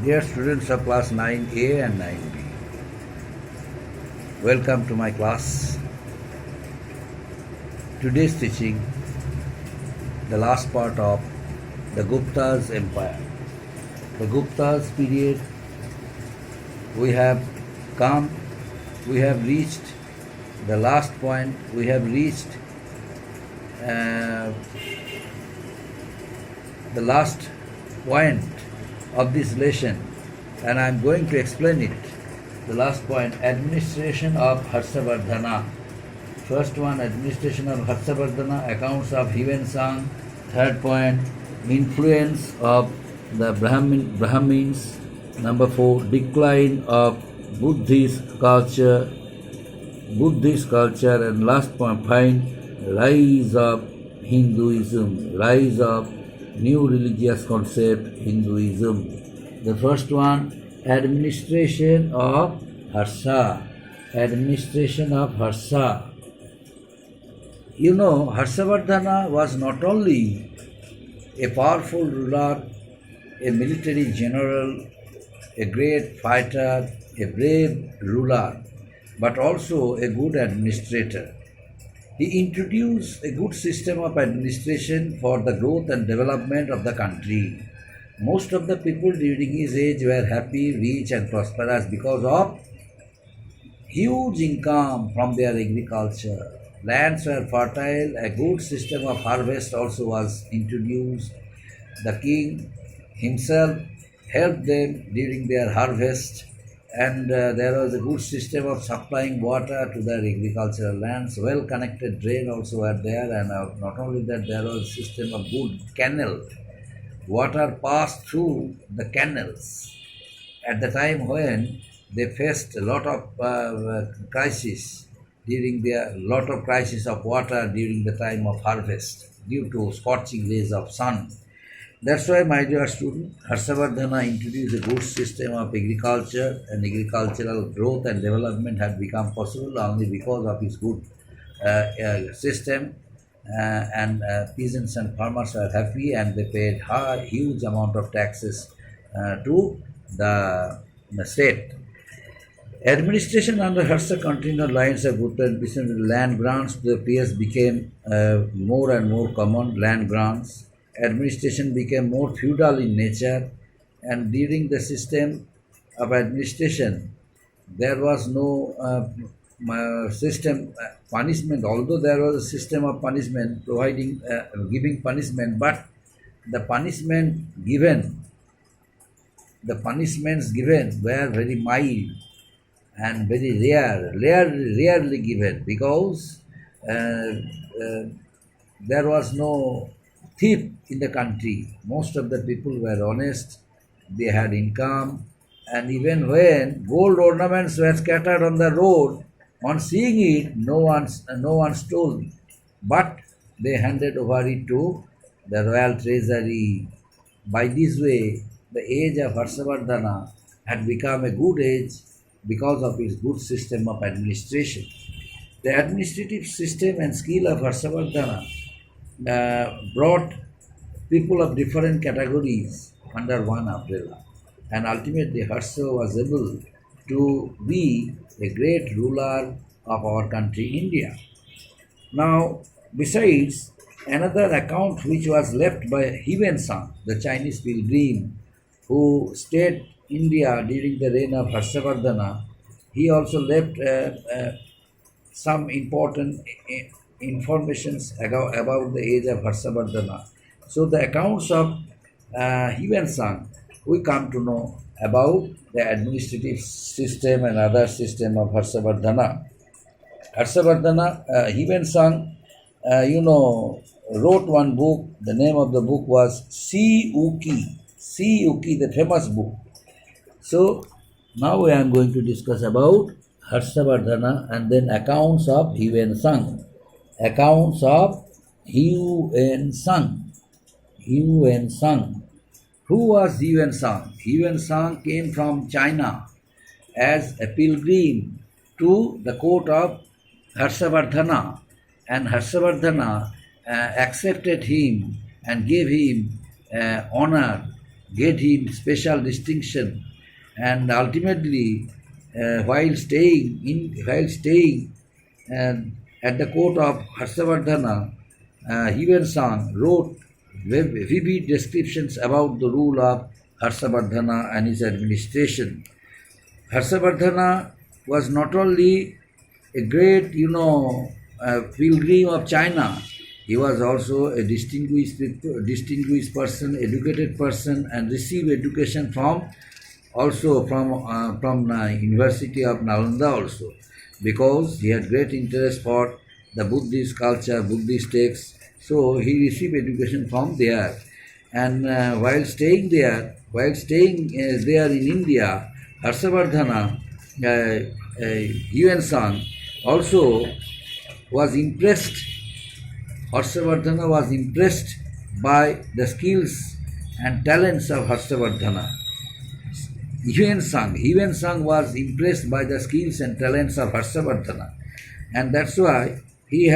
Dear students of class 9A and 9B, welcome to my class. Today's teaching, the last part of the Gupta's empire. The Gupta's period, we have reached the last point, we have reached the last point of this lesson, and I am going to explain it. The last point, administration of Harshavardhana. First one, administration of Harshavardhana, accounts of Huensang. Third point, influence of the Brahmins. Number 4, decline of Buddhist culture. And last point, rise of Hinduism, rise of new religious concept, Hinduism. The first one, administration of Harsha. Administration of Harsha. You know, Harshavardhana was not only a powerful ruler, a military general, a great fighter, a brave ruler, but also a good administrator. He introduced a good system of administration for the growth and development of the country. Most of the people during his age were happy, rich, and prosperous because of huge income from their agriculture. Lands were fertile, a good system of harvest also was introduced. The king himself helped them during their harvest, and there was a good system of supplying water to their agricultural lands. Well connected drain also were there, and not only that, there was a system of good canal. Water passed through the canals. At the time when they faced a lot of crisis of water during the time of harvest due to scorching rays of sun. That's why, my dear student, Harshavardhana introduced a good system of agriculture, and agricultural growth and development had become possible only because of his good system. And peasants and farmers were happy, and they paid huge amount of taxes to the state. Administration under Harsha continued lines of Gupta administration. Land grants to the peers became more and more common. Land grants. Administration became more feudal in nature, and during the system of administration, there was no system punishment. Although there was a system of punishment providing giving punishment, but the punishments given were very mild and very rarely given, because there was no thief in the country. Most of the people were honest, they had income, and even when gold ornaments were scattered on the road, on seeing it, no one stole, but they handed over it to the royal treasury. By this way, the age of Harshavardhana had become a good age because of his good system of administration. The administrative system and skill of Harshavardhana brought people of different categories under one umbrella, and ultimately Harsha was able to be a great ruler of our country, India. Now, besides, another account which was left by Huensang, the Chinese pilgrim who stayed India during the reign of Harshavardhana, he also left some important informations about the age of Harshavardhana. So the accounts of Huensang, we come to know about the administrative system and other system of Harshavardhana. Harshavardhana, Huensang, wrote one book. The name of the book was Si Uki, the famous book. So now I am going to discuss about Harshavardhana and then accounts of Huensang. Accounts of Huensang. Who was Huensang? Huensang came from China as a pilgrim to the court of Harshavardhana, and Harshavardhana accepted him and gave him honor get him special distinction, and ultimately, while staying at the court of Harshavardhana, Hivensang wrote vivid descriptions about the rule of Harshavardhana and his administration. Harshavardhana was not only a great, pilgrim of China, he was also a distinguished person, educated person, and received education from University of Nalanda also, because he had great interest for the Buddhist culture, Buddhist texts. So he received education from there, and while staying there in India, Harshavardhana, Yuan Sang also was impressed. Harshavardhana was impressed by the skills and talents of Harshavardhana. Yuan Sang was impressed by the skills and talents of Harshavardhana, and that's why he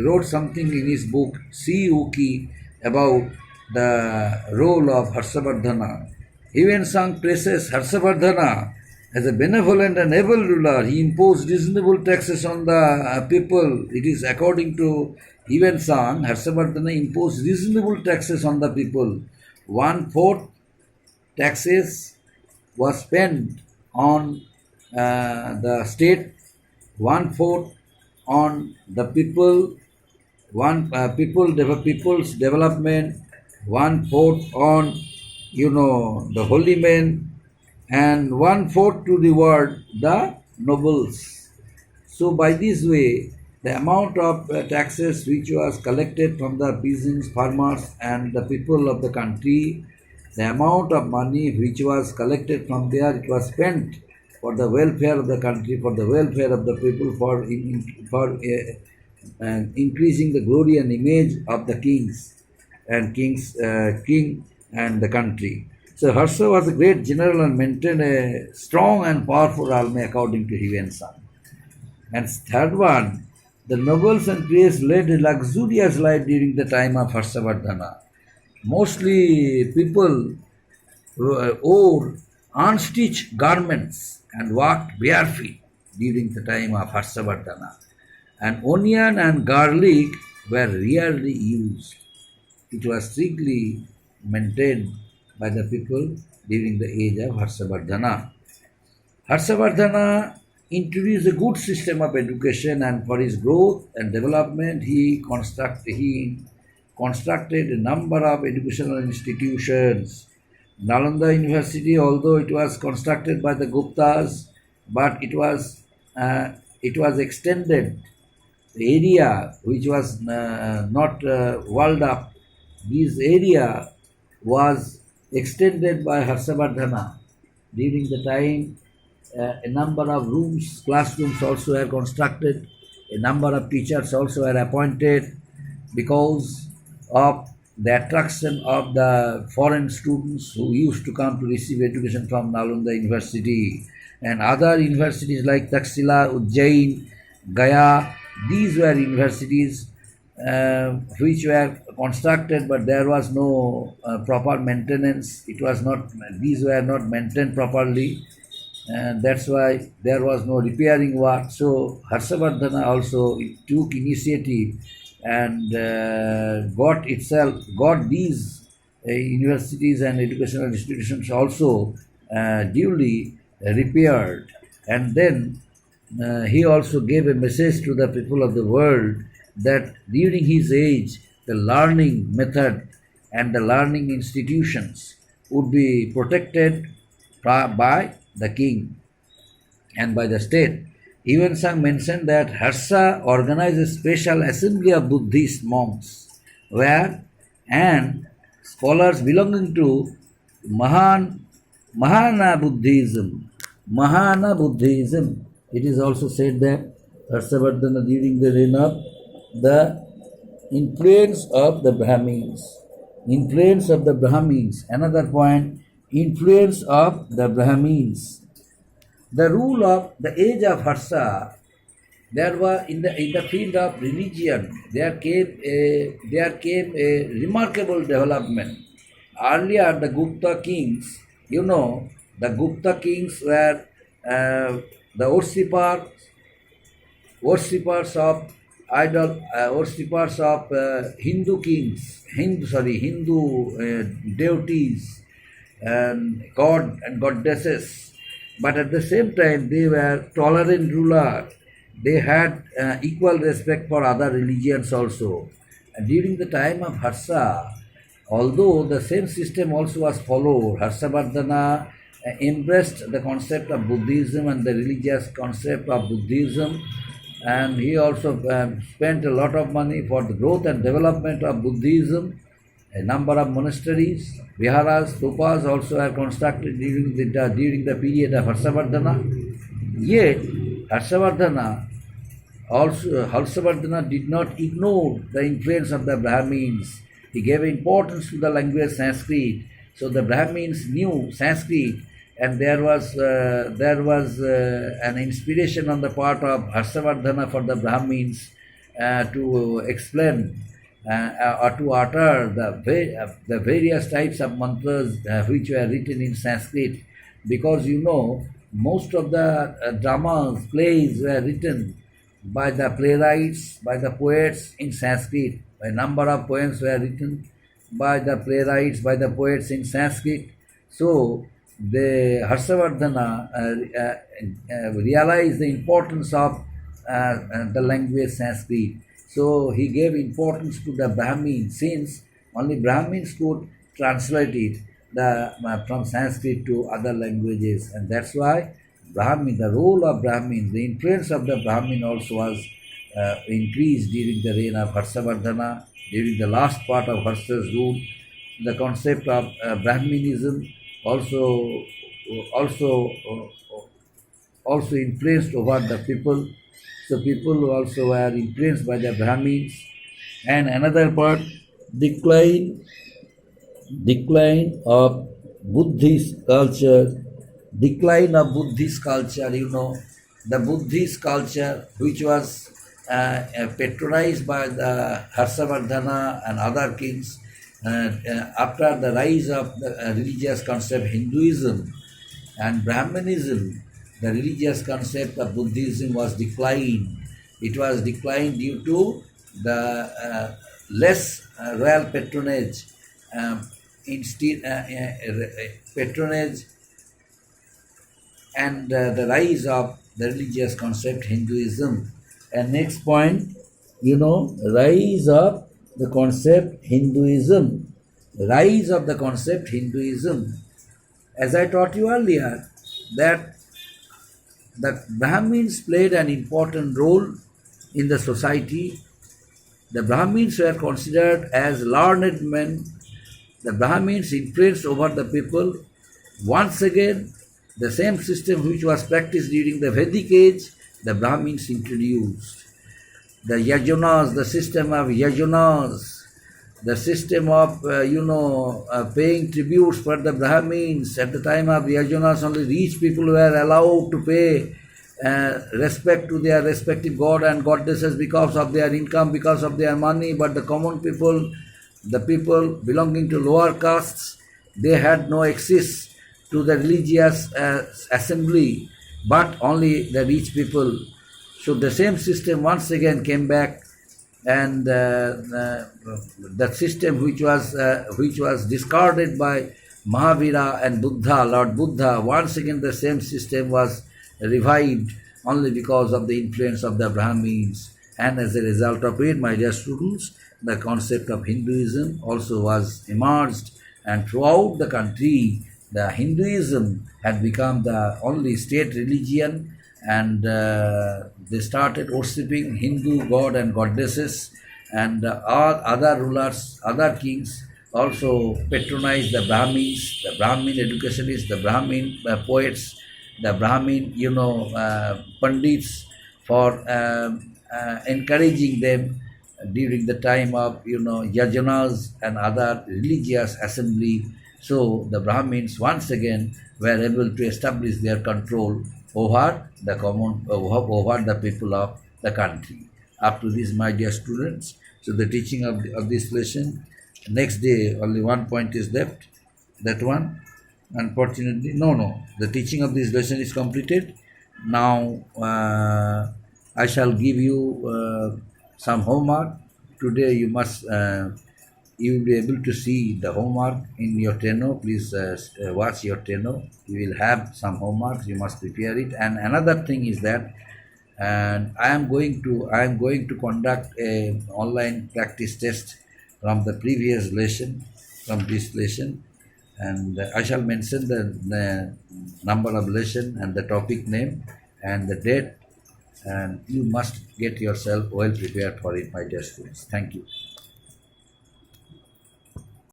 wrote something in his book Siyuki about the role of Harshavardhana. Yuan Sang praises Harshavardhana as a benevolent and able ruler. He imposed reasonable taxes on the people. It is according to Yuan Sang, Harshavardhana imposed reasonable taxes on the people. 1/4 taxes was spent on the state, 1/4 on the people, people's development, 1/4 on the holy men, and 1/4 to reward the nobles. So by this way, the amount of taxes which was collected from the peasants, farmers, and the people of the country, the amount of money which was collected from there, it was spent for the welfare of the country, for the welfare of the people, for increasing the glory and image of the king and the country. So Harsha was a great general and maintained a strong and powerful army according to Yuan Sang. And third one, the nobles and priests led a luxurious life during the time of Harshavardhana. Mostly people wore unstitched garments and walked barefoot during the time of Harshavardhana. And onion and garlic were rarely used. It was strictly maintained by the people during the age of Harshavardhana. Harshavardhana introduced a good system of education, and for his growth and development, he constructed a number of educational institutions. Nalanda University, although it was constructed by the Guptas, but it was extended. The area which was not walled up, this area was extended by Harshavardhana. During the time, a number of rooms, classrooms also were constructed, a number of teachers also were appointed because of the attraction of the foreign students who used to come to receive education from Nalanda University and other universities like Taxila, Ujjain, Gaya. These were universities which were constructed, but there was no proper maintenance. These were not maintained properly, and that's why there was no repairing work. So Harshavardhana also took initiative and got these universities and educational institutions also duly repaired. And then he also gave a message to the people of the world that during his age, the learning method and the learning institutions would be protected by the king and by the state. Yuan Sang mentioned that Harsha organized a special assembly of Buddhist monks and scholars belonging to Mahana Buddhism. It is also said that Harshavardhana during the reign of the influence of the Brahmins. Another point, influence of the Brahmins. The rule of the age of Harsha, there was in the field of religion, there came a remarkable development. earlier the Gupta kings, the Gupta kings were the worshippers of worshippers of Hindu kings, Hindu deities and god and goddesses. But at the same time, they were tolerant ruler. They had equal respect for other religions also. And during the time of Harsha, although the same system also was followed, Harshavardhana embraced the concept of Buddhism and the religious concept of Buddhism, and he also spent a lot of money for the growth and development of Buddhism. A number of monasteries, viharas, stupas also are constructed during the period of Harshavardhana. Yet, Harshavardhana did not ignore the influence of the Brahmins. He gave importance to the language Sanskrit. So the Brahmins knew Sanskrit, and there was an inspiration on the part of Harshavardhana for the Brahmins to explain or to utter the various types of mantras which were written in Sanskrit, because most of the dramas, plays were written by the playwrights, by the poets in Sanskrit. A number of poems were written by the playwrights, by the poets in Sanskrit. So the Harshavardhana realized the importance of the language Sanskrit. So he gave importance to the Brahmins, since only Brahmins could translate it from Sanskrit to other languages, and that's why the role of Brahmin, the influence of the Brahmin also was increased during the reign of Harshavardhana. During the last part of Harsha's rule, the concept of Brahminism also influenced over the people. So people also were influenced by the Brahmins. And another part, decline of Buddhist culture. Decline of Buddhist culture, the Buddhist culture which was patronized by the Harshavardhana and other kings after the rise of the religious concept Hinduism and Brahmanism. The religious concept of Buddhism was declined. It was declined due to the less royal patronage, patronage, and the rise of the religious concept Hinduism. And next point, rise of the concept Hinduism. Rise of the concept Hinduism. As I taught you earlier, that the Brahmins played an important role in the society. The Brahmins were considered as learned men. The Brahmins influenced over the people. Once again, the same system which was practiced during the Vedic age, the Brahmins introduced. The Yajunas, the system of Yajunas, the system of, paying tributes for the Brahmins. At the time of Yajunas, only rich people were allowed to pay respect to their respective god and goddesses because of their income, because of their money. But the common people, the people belonging to lower castes, they had no access to the religious assembly, but only the rich people. So the same system once again came back, and that system which was discarded by Mahavira and Buddha, Lord Buddha, once again the same system was revived only because of the influence of the Brahmins. And as a result of it, my dear students, the concept of Hinduism also was emerged, and throughout the country, the Hinduism had become the only state religion, and they started worshipping Hindu god and goddesses, and all other rulers, other kings also patronized the Brahmins, the Brahmin educationists, the Brahmin poets, the Brahmin, Pandits, for encouraging them during the time of, Yajanas and other religious assembly. So the Brahmins once again were able to establish their control over the people of the country. Up to this, my dear students, so the teaching of this lesson Next day, only one point is left. That one, unfortunately, no. The teaching of this lesson is completed. Now, I shall give you some homework. Today, you will be able to see the homework in your Teno. Please watch your Teno. You will have some homework. You must prepare it. And another thing is that, and I am going to conduct a online practice test from the previous lesson, from this lesson, and I shall mention the number of lesson and the topic name and the date, and you must get yourself well prepared for it, my dear students. Thank you.